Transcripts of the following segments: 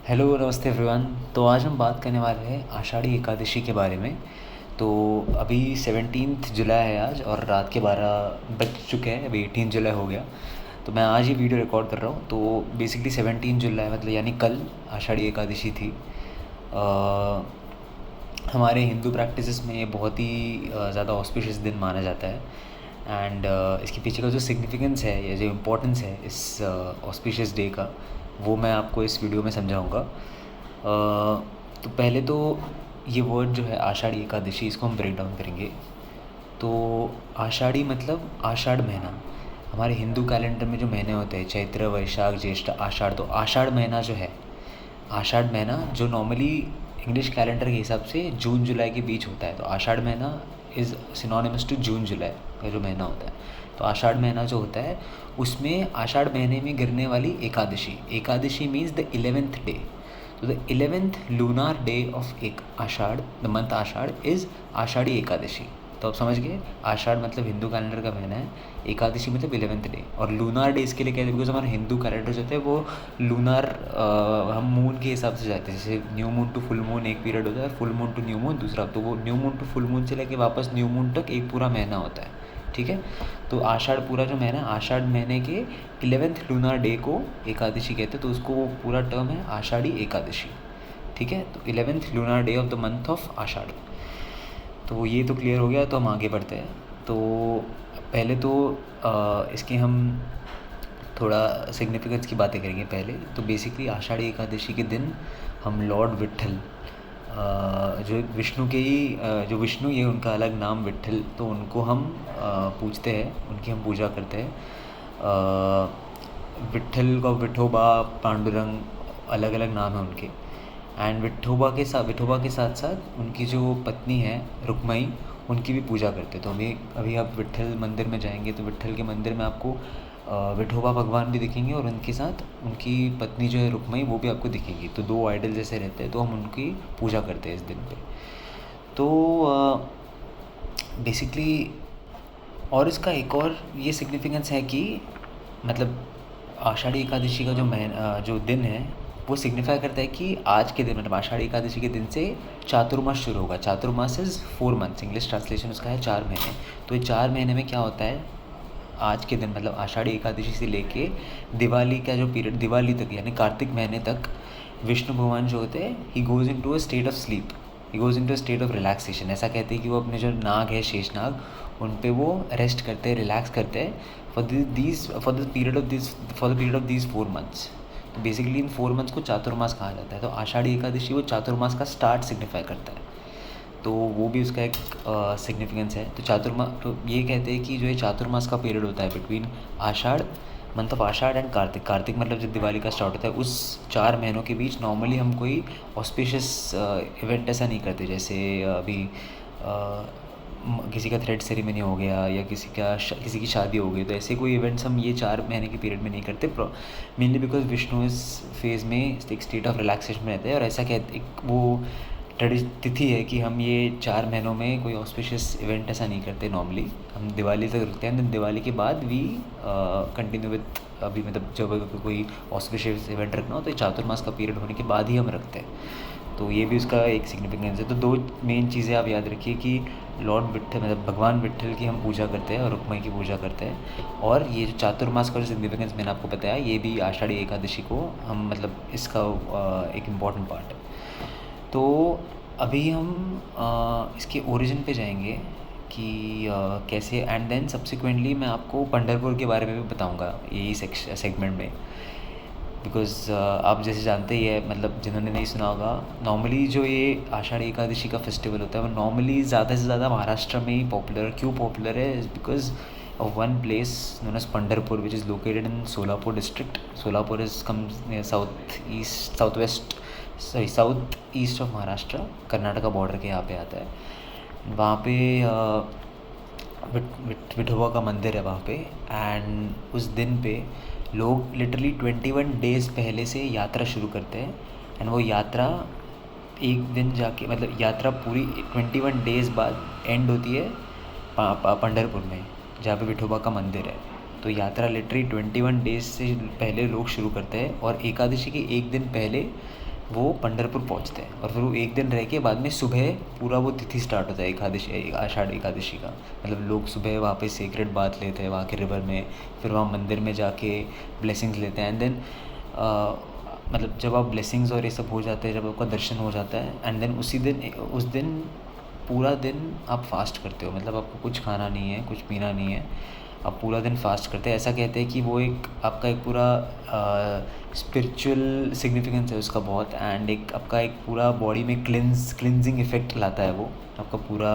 Hello नमस्ते everyone. तो आज हम बात करने वाले हैं आषाढ़ी एकादशी के बारे में। तो अभी 17 जुलाई है आज और रात के 12 बज चुके हैं। अभी 18 जुलाई हो गया। तो मैं आज ही वीडियो रिकॉर्ड कर रहा हूँ। तो बेसिकली 17 जुलाई मतलब यानी कल आषाढ़ी एकादशी थी। हमारे हिंदू प्रैक्टिसेस में ये बहुत ही ज़्यादा ऑस्पिशियस दिन माना जाता है। एंड इसके पीछे का जो सिग्निफिकेंस है या जो इम्पोर्टेंस है इस ऑस्पिशियस डे का, वो मैं आपको इस वीडियो में समझाऊंगा। तो पहले तो ये वर्ड जो है आषाढ़ी एकादशी, इसको हम ब्रेक डाउन करेंगे। तो आषाढ़ी मतलब आषाढ़ महीना। हमारे हिंदू कैलेंडर में जो महीने होते हैं चैत्र वैशाख ज्येष्ठ आषाढ़, तो आषाढ़ महीना जो है, आषाढ़ महीना जो नॉर्मली इंग्लिश कैलेंडर के हिसाब से जून जुलाई के बीच होता है, तो आषाढ़ महीना इज़ सिनोनिमस टू जून जुलाई का जो महीना होता है। तो आषाढ़ महीना जो होता है उसमें आषाढ़ महीने में गिरने वाली Ekadashi, Ekadashi means the 11th day. तो the 11th lunar day of एक Ashadh, the month Ashadh is Ashadhi Ekadashi. तो आप समझ गए, आषाढ़ मतलब हिंदू कैलेंडर का महीना है, एकादशी मतलब 11th डे। और लूनार डे इसके लिए कहते हैं बिकॉज हमारे हिंदू कैलेंडर जो होते हैं वो लूनार, हम मून के हिसाब से जाते हैं। जैसे new moon to full moon एक पीरियड होता है, full moon to new moon दूसरा। तो वो new moon to full moon से लेके वापस न्यू मून तक एक पूरा महीना होता है, ठीक है। तो आषाढ़ पूरा जो महीना, आषाढ़ महीने के 11th लूनार डे को एकादशी कहते हैं। तो उसको वो पूरा टर्म है आषाढ़ी एकादशी, ठीक है। तो 11th lunar day of the month of Ashadh. तो ये तो क्लियर हो गया। तो हम आगे बढ़ते हैं। तो पहले तो इसके हम थोड़ा सिग्निफिकेंस की बातें करेंगे पहले। तो बेसिकली आषाढ़ी एकादशी के दिन हम लॉर्ड विट्ठल, जो विष्णु के ही जो विष्णु, ये उनका अलग नाम विट्ठल, तो उनको हम पूजते हैं, उनकी हम पूजा करते हैं। विट्ठल का विठोबा, पांडुरंग, अलग अलग नाम है उनके। एंड विठोबा के साथ साथ उनकी जो पत्नी है रुक्मई, उनकी भी पूजा करते। तो अभी आप विट्ठल मंदिर में जाएंगे तो विट्ठल के मंदिर में आपको विठोबा भगवान भी दिखेंगे और उनके साथ उनकी पत्नी जो है रुक्मई, वो भी आपको दिखेगी। तो दो आइडल जैसे रहते हैं, तो हम उनकी पूजा करते हैं इस दिन पे। तो बेसिकली और इसका एक और ये सिग्निफिकेंस है कि मतलब आषाढ़ी एकादशी का जो दिन है वो सिग्निफाई करता है कि आज के दिन मतलब आषाढ़ी एकादशी के दिन से चातुर्मास शुरू होगा। चातुर्मास इज़ 4 मंथ्स, इंग्लिश ट्रांसलेशन उसका है 4 महीने। तो ये 4 महीने में क्या होता है, आज के दिन मतलब आषाढ़ी एकादशी से लेके दिवाली का जो पीरियड, दिवाली तक यानी कार्तिक महीने तक, विष्णु भगवान जो होते हैं he goes into a state of sleep, he goes into a state of relaxation. ऐसा कहते हैं कि वो अपने जो नाग है शेषनाग, उन पे वो रेस्ट करते हैं, रिलैक्स करते हैं for the period of these 4 months. तो बेसिकली इन 4 मंथ्स को चातुर्मास कहा जाता है। तो आषाढ़ी एकादशी वो चातुर्मास का स्टार्ट सिग्निफाई करता है। तो वो भी उसका एक सिग्निफिकेंस है। तो ये कहते हैं कि जो ये चातुर्मास का पीरियड होता है between Ashadh, month of Ashadh and Kartik, Kartik मतलब जब दिवाली का स्टार्ट होता है, उस 4 महीनों के बीच नॉर्मली हम कोई ऑस्पिशियस इवेंट ऐसा नहीं करते। जैसे अभी किसी का थ्रेड सेरेमनी हो गया या किसी की शादी हो गई, तो ऐसे कोई इवेंट्स हम ये 4 महीने के पीरियड में नहीं करते, मेनली बिकॉज विष्णु इस फेज़ में एक स्टेट ऑफ रिलैक्सेशन में रहते हैं। और ऐसा कहते एक वो तिथि है कि हम ये 4 महीनों में कोई ऑस्पिशियस इवेंट ऐसा नहीं करते। नॉर्मली हम दिवाली तक रखते हैं, दिवाली के बाद वी कंटिन्यू विथ, अभी मतलब जब कोई ऑस्पिशियस इवेंट रखना हो तो चातुर्मास का पीरियड होने के बाद ही हम रखते हैं। तो ये भी उसका एक सिग्निफिकेंस है। तो 2 मेन चीज़ें आप याद रखिए कि लॉर्ड विट्ठल मतलब भगवान विट्ठल की हम पूजा करते हैं और रुक्मई की पूजा करते हैं। और ये जो चातुर्मास का जो सिग्निफिकेंस मैंने आपको बताया, ये भी आषाढ़ी एकादशी को हम मतलब इसका एक इम्पॉर्टेंट पार्ट है। तो अभी हम इसके ओरिजिन पे जाएंगे कि कैसे, एंड देन सब्सिक्वेंटली मैं आपको पंढरपुर के बारे में भी बताऊंगा यही सेगमेंट में। बिकॉज़ आप जैसे जानते ही है, मतलब जिन्होंने नहीं सुना होगा, नॉर्मली जो ये आषाढ़ी एकादशी का फेस्टिवल होता है वो नॉर्मली ज़्यादा से ज़्यादा महाराष्ट्र में ही पॉपुलर। क्यों पॉपुलर है, is because of one place known as Pandharpur which is located in Solapur district. Solapur is comes near south east of Maharashtra, Karnataka border के यहाँ पे आता है। वहाँ पे विठोबा का मंदिर है वहाँ पे। एंड उस दिन पे लोग लिटरली 21 डेज़ पहले से यात्रा शुरू करते हैं। एंड वो यात्रा एक दिन जाके मतलब यात्रा पूरी 21 डेज़ बाद एंड होती है पंढरपुर में, जहाँ पे विठोबा का मंदिर है। तो यात्रा लिटरली 21 डेज़ से पहले लोग शुरू करते हैं और एकादशी के एक दिन पहले वो पंढरपुर पहुंचते हैं और फिर वो एक दिन रह के बाद में सुबह पूरा वो तिथि स्टार्ट होता है एकादशी, आषाढ़ एकादशी का। मतलब लोग सुबह वहाँ पे सेक्रेट बाथ लेते हैं वहाँ के रिवर में, फिर वहाँ मंदिर में जाके ब्लेसिंग्स लेते हैं। एंड देन मतलब जब आप ब्लेसिंग्स और ये सब हो जाते हैं, जब आपका दर्शन हो जाता है, एंड देन उस दिन पूरा दिन आप फास्ट करते हो। मतलब आपको कुछ खाना नहीं है, कुछ पीना नहीं है, आप पूरा दिन फास्ट करते हैं। ऐसा कहते हैं कि वो एक आपका एक पूरा स्पिरिचुअल सिग्निफिकेंस है उसका बहुत, एंड एक आपका एक पूरा बॉडी में क्लिनजिंग इफेक्ट लाता है वो आपका पूरा।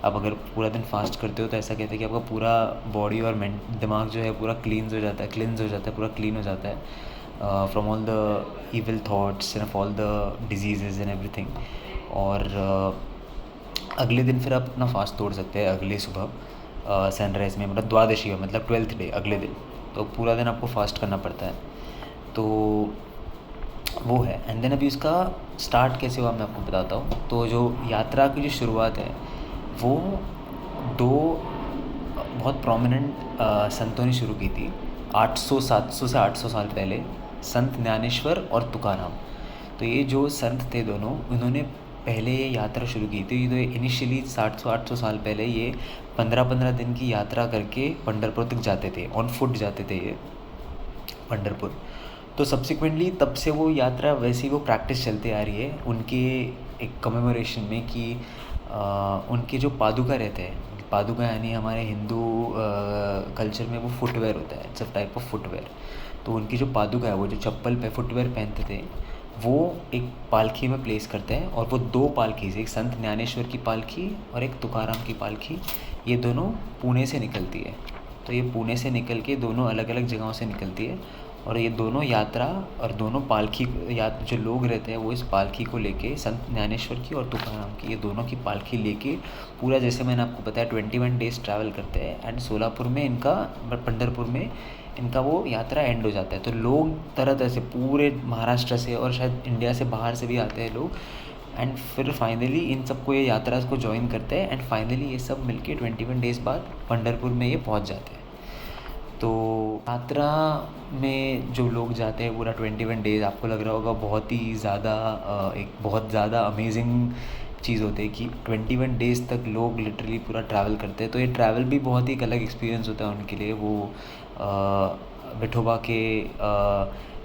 आप अगर पूरा दिन फास्ट करते हो तो ऐसा कहते हैं कि आपका पूरा बॉडी और दिमाग जो है पूरा क्लींस हो जाता है, पूरा क्लीन हो जाता है from all the evil thoughts and all the disease and everything. और अगले दिन फिर आप अपना फास्ट तोड़ सकते हैं अगले सुबह सनराइज़ में, मतलब द्वादशी का मतलब 12th डे अगले दिन। तो पूरा दिन आपको फास्ट करना पड़ता है। तो वो है। एंड देन अभी उसका स्टार्ट कैसे हुआ मैं आपको बताता हूँ। तो जो यात्रा की जो शुरुआत है वो दो बहुत प्रोमिनेंट संतों ने शुरू की थी 700 से 800 साल पहले, संत ज्ञानेश्वर और तुकाराम। तो ये जो संत थे दोनों, उन्होंने पहले ये यात्रा शुरू की थी। तो इनिशियली 700-800 साल पहले ये 15-15 दिन की यात्रा करके पंढरपुर तक जाते थे, ऑन फुट जाते थे ये पंढरपुर। तो सब्सिक्वेंटली तब से वो यात्रा वैसी वो प्रैक्टिस चलती आ रही है उनके एक कमेमोरेशन में कि उनके जो पादुका रहते हैं, पादुका यानी हमारे हिंदू कल्चर में वो फुटवेयर होता है, it's a type of footwear. तो उनकी जो पादुका है, वो जो चप्पल पे फुटवेयर पहनते थे, वो एक पालकी में प्लेस करते हैं। और वो दो पालकी से, एक संत ज्ञानेश्वर की पालकी और एक तुकाराम की पालकी, ये दोनों पुणे से निकलती है। तो ये पुणे से निकल के दोनों अलग अलग जगहों से निकलती है, और ये दोनों यात्रा और दोनों पालकी जो लोग रहते हैं वो इस पालकी को लेके, संत ज्ञानेश्वर की और तुकाराम की, ये दोनों की पालकी लेके पूरा, जैसे मैंने आपको बताया, 21 डेज़ ट्रैवल करते हैं। एंड सोलापुर में इनका, पंढरपुर में इनका वो यात्रा एंड हो जाता है। तो लोग तरह तरह से पूरे महाराष्ट्र से और शायद इंडिया से बाहर से भी आते हैं लोग। एंड फिर फाइनली इन सबको ये यात्रा को ज्वाइन करते हैं, एंड फाइनली ये सब मिलके 21 डेज़ बाद पंढरपुर में ये पहुंच जाते हैं। तो यात्रा में जो लोग जाते हैं पूरा 21 डेज़, आपको लग रहा होगा बहुत ही ज़्यादा एक बहुत ज़्यादा अमेजिंग चीज़ होती है कि 21 डेज़ तक लोग लिटरली पूरा ट्रैवल करते हैं। तो ये ट्रैवल भी बहुत ही एक अलग एक्सपीरियंस होता है उनके लिए। वो विठोबा के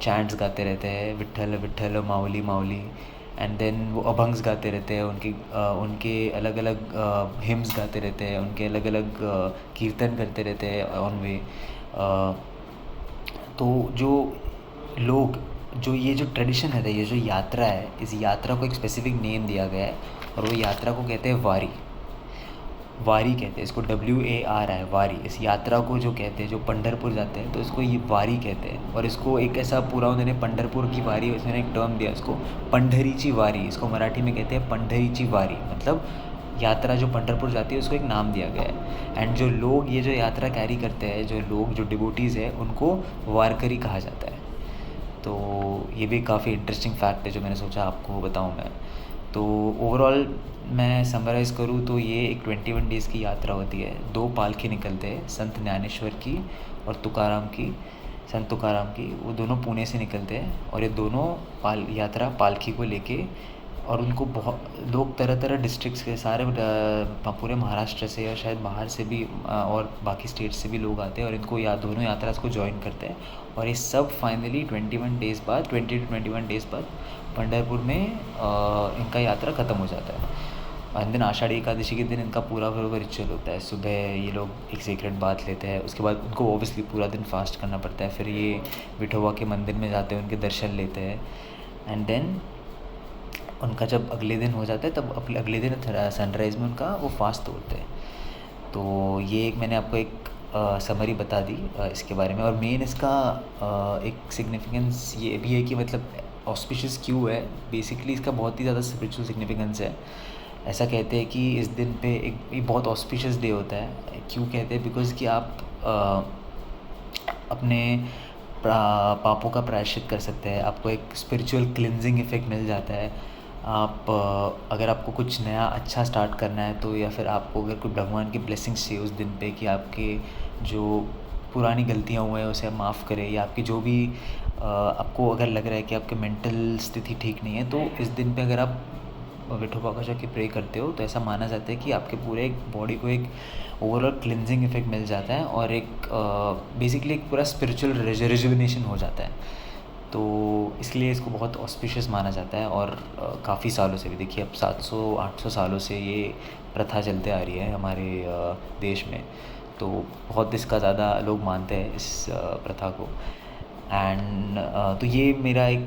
चैंट्स गाते रहते हैं, विट्ठल विट्ठल माऊली माऊली। एंड देन वो अभंग्स गाते रहते हैं, उनके अलग अलग हिम्स गाते रहते हैं, उनके अलग अलग कीर्तन करते रहते हैं ऑन वे। तो जो लोग, जो ये जो ट्रेडिशन है, ये जो यात्रा है, इस यात्रा को एक स्पेसिफिक नेम दिया गया है, और वो यात्रा को कहते हैं वारी। वारी कहते हैं इसको, WARI, वारी। इस यात्रा को जो कहते हैं, जो पंढरपुर जाते हैं तो इसको ये वारी कहते हैं। और इसको एक ऐसा पूरा उन्होंने पंढरपुर की वारी, उसने एक टर्म दिया इसको, पंढरीची वारी। इसको मराठी में कहते हैं पंढरीची वारी, मतलब यात्रा जो पंढरपुर जाती है उसको एक नाम दिया गया है। एंड जो लोग ये जो यात्रा कैरी करते हैं, जो लोग, जो डिवोटीज़ है, उनको वारकरी कहा जाता है। तो ये भी काफ़ी इंटरेस्टिंग फैक्ट है जो मैंने सोचा आपको बताऊं मैं। तो ओवरऑल मैं समराइज़ करूँ तो ये एक 21 डेज़ की यात्रा होती है। दो पालकी निकलते हैं, संत ज्ञानेश्वर की और तुकाराम की, संत तुकाराम की। वो दोनों पुणे से निकलते हैं, और ये दोनों यात्रा पालकी को लेके, और उनको बहुत लोग तरह तरह डिस्ट्रिक्ट्स के सारे पूरे महाराष्ट्र से और शायद बाहर से भी और बाकी स्टेट्स से भी लोग आते हैं, और इनको दोनों यात्रा को ज्वाइन करते हैं। और ये सब फाइनली 21 डेज़ बाद, 20 to 21 डेज़ बाद पंढरपुर में इनका यात्रा ख़त्म हो जाता है। और दिन आषाढ़ी एकादशी के दिन इनका पूरा रिचुअल होता है। सुबह ये लोग एक सीक्रेट बात लेते हैं, उसके बाद उनको ऑब्वियसली पूरा दिन फास्ट करना पड़ता है। फिर ये विठोबा के मंदिर में जाते हैं, उनके दर्शन लेते हैं। एंड देन उनका जब अगले दिन हो जाता है, तब अगले दिन सनराइज़ में उनका वो फास्ट तोड़ते हैं। तो ये एक मैंने आपको एक समरी बता दी इसके बारे में। और मेन इसका एक सिग्निफिकेंस ये भी है कि मतलब ऑस्पिशियस क्यों है। बेसिकली इसका बहुत ही ज़्यादा स्पिरिचुअल सिग्निफिकेंस है। ऐसा कहते हैं कि इस दिन पे एक बहुत ऑस्पिशियस डे होता है। क्यों कहते हैं? बिकॉज़ कि आप अपने पापों का प्रायश्चित कर सकते हैं, आपको एक स्पिरिचुअल क्लिनजिंग इफ़ेक्ट मिल जाता है। आप अगर आपको कुछ नया अच्छा स्टार्ट करना है तो, या फिर आपको अगर कोई भगवान की ब्लेसिंग्स चाहिए उस दिन पे कि आपके जो पुरानी गलतियाँ हुए हैं उसे माफ़ करें, या आपकी जो भी आपको अगर लग रहा है कि आपकी मेंटल स्थिति ठीक नहीं है, तो इस दिन पे अगर आप विठोबा का जाके प्रे करते हो तो ऐसा माना जाता है कि आपके पूरे एक बॉडी को एक ओवरऑल क्लिनजिंग इफेक्ट मिल जाता है और एक बेसिकली एक पूरा स्पिरिचुअल रिजुविनेशन हो जाता है। तो इसलिए इसको बहुत ऑस्पिशियस माना जाता है और काफ़ी सालों से भी, देखिए अब 700-800 सालों से ये प्रथा चलते आ रही है हमारे देश में। तो बहुत इसका ज़्यादा लोग मानते हैं इस प्रथा को। एंड तो ये मेरा एक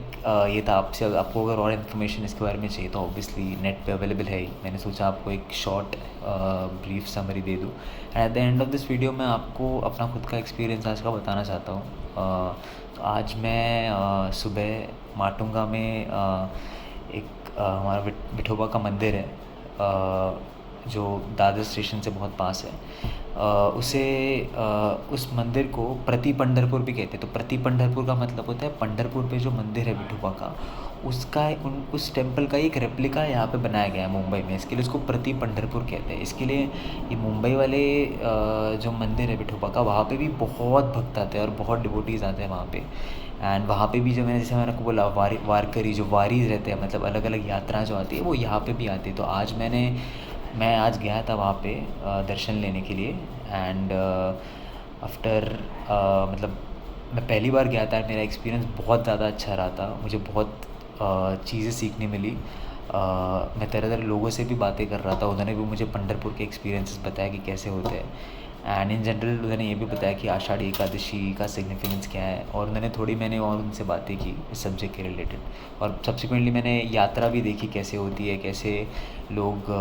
ये था आपसे, आपको अगर और इन्फॉर्मेशन इसके बारे में चाहिए तो ऑब्वियसली नेट पे अवेलेबल है ही। मैंने सोचा आपको एक शॉर्ट ब्रीफ समरी दे दूँ। And at the end of this video मैं आपको अपना खुद का एक्सपीरियंस आज का बताना चाहता हूँ। तो आज मैं सुबह माटुंगा में एक हमारा विठोबा का मंदिर है जो दादर स्टेशन से बहुत पास है। उस मंदिर को प्रति पंढरपुर भी कहते हैं। तो प्रति पंढरपुर का मतलब होता है पंढरपुर पे जो मंदिर है विठोबा का, उसका उस टेम्पल का एक रेप्लिका यहाँ पे बनाया गया है मुंबई में। इसके लिए उसको प्रति पंढरपुर कहते हैं। इसके लिए ये मुंबई वाले जो मंदिर है विठोबा का, वहाँ पे भी बहुत भक्त आते हैं और बहुत डिवोटीज़ आते हैं वहाँ पे। एंड वहाँ पे भी जो जैसे मैंने आपको बोला, वारकरी जो वारीज रहते हैं, मतलब अलग अलग यात्राएं जो आती है वो यहाँ पे भी आती है। तो मैं आज गया था वहाँ पे दर्शन लेने के लिए। एंड आफ्टर मतलब मैं पहली बार गया था। मेरा एक्सपीरियंस बहुत ज़्यादा अच्छा रहा था। मुझे बहुत चीज़ें सीखने मिली। मैं तरह तरह लोगों से भी बातें कर रहा था। उन्होंने भी मुझे पंढरपुर के एक्सपीरियंसेस बताया कि कैसे होते हैं। एंड इन जनरल उन्होंने ये भी बताया कि आषाढ़ी एकादशी का सिग्निफिकेंस क्या है। और मैंने और उनसे बातें की इस सब्जेक्ट के रिलेटेड। और सब्सिक्वेंटली मैंने यात्रा भी देखी कैसे होती है, कैसे लोग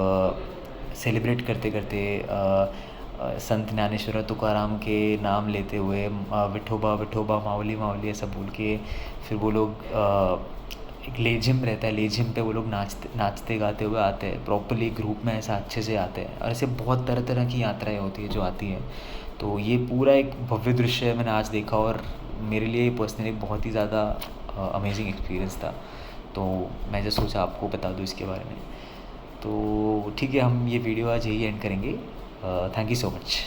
सेलिब्रेट करते करते संत ज्ञानेश्वर तुकाराम के नाम लेते हुए विठोबा विठोबा मावली मावली ऐसा बोल के फिर वो लोग एक लेजिम रहता है, लेजिम पे वो लोग नाचते गाते हुए आते हैं प्रॉपरली ग्रुप में, ऐसा अच्छे से आते हैं। और ऐसे बहुत तरह तरह की यात्राएं होती है जो आती हैं। तो ये पूरा एक भव्य दृश्य मैंने आज देखा और मेरे लिए पर्सनली बहुत ही ज़्यादा अमेजिंग एक्सपीरियंस था। तो मैं जो सोचा आपको बता दूँ इसके बारे में। तो ठीक है, हम ये वीडियो आज यही एंड करेंगे। Thank you so much.